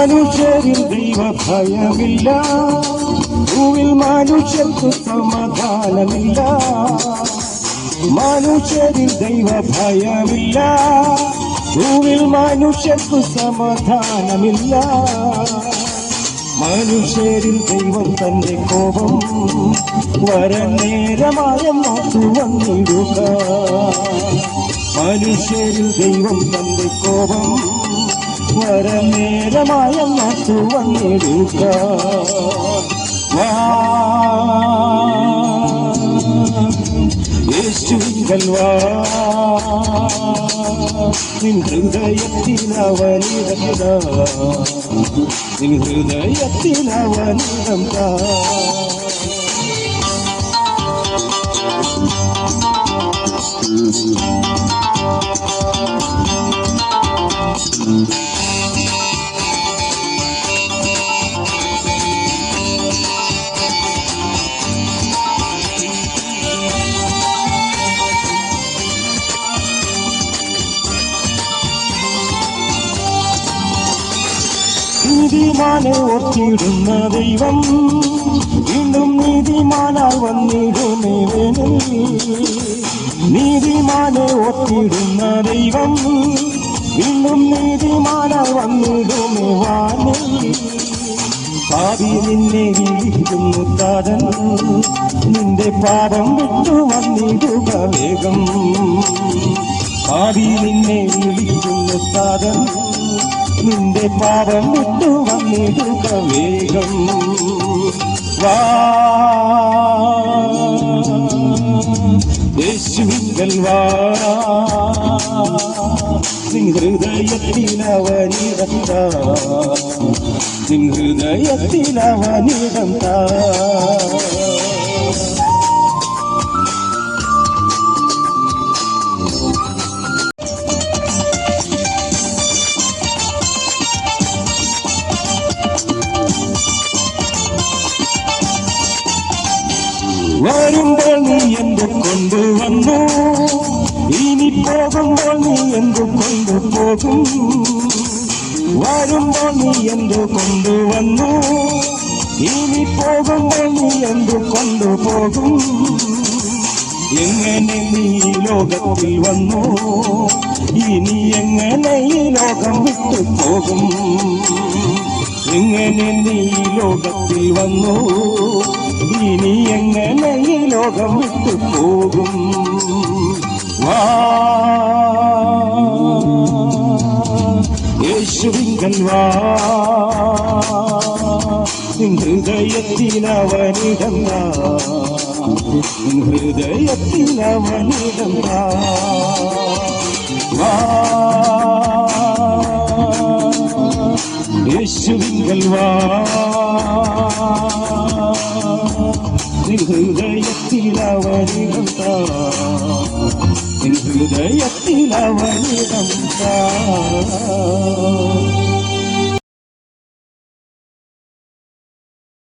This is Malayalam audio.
മനുഷ്യരിൽ ദൈവഭയമില്ല, ഭൂവിൽ മനുഷ്യർക്ക് സമാധാനമില്ല. മനുഷ്യരിൽ ദൈവഭയമില്ല, ഭൂവിൽ മനുഷ്യർക്ക് സമാധാനമില്ല. മനുഷ്യരിൽ ദൈവം തന്റെ കോപം വരനേരമായ നോക്കു വന്നിടുക. മനുഷ്യരിൽ ദൈവം തന്റെ കോപം വരനേരമായ നോക്കു വന്നിടുക. യേശുവിങ്കൽ വാ, നിൻ ഹൃദയത്തിലവനിടം, നിൻ ഹൃദയത്തിലവനിടം. നീതിമാനെ ഓർത്തിടുന്ന ദൈവം വീണ്ടും നീതിമാനായി വന്നിടുമേ വേനിൽ. നീതിമാനെ ഓർത്തിടുന്ന ദൈവം വീണ്ടും നീതിമാനായി വന്നിടുമേ വാനിൽ. പാപി നിന്നെ വിളിക്കുന്നു താതൻ, നിന്റെ പാപം വിട്ടു വന്നിടുക വേഗം. പാപി നിന്നെ വിളിക്കുന്നു താതൻ, നിന്റെ പാപം വിട്ടു വന്നിടുക വേഗം. വാ യേശുവിങ്കൽ വാ, നിൻ ഹൃദയത്തിലവനിടം താ, നിൻ ഹൃദയത്തിലവനിടം താ. വരുമ്പോൾ നീ എന്തു കൊണ്ടുവന്നു, ഇനി പോകുമ്പോൾ നീ എന്തു കൊണ്ടുപോകും. വരുമ്പോൾ നീ എന്തു കൊണ്ടുവന്നു, ഇനി പോകുമ്പോൾ നീ എന്തു കൊണ്ടുപോകും. എങ്ങനെ നീ ലോകത്തിൽ വന്നു, ഇനി എങ്ങനെ ഈ ലോകം വിട്ടു പോകും. എങ്ങനെ നീ ലോകത്തിൽ വന്നു, ഇനി എങ്ങനെ ഈ ലോകം വിട്ടു പോകും. വാ യേശുവിങ്കൽ വാ, നിൻ ഹൃദയത്തിലവനിടം താ, നിൻ ഹൃദയത്തിലവനിടം താ. വാ യേശുവിങ്കൽ വാ, നിൻ ഹൃദയത്തിലവനിടം താ, നിൻ ഹൃദയത്തിലവനിടം താ.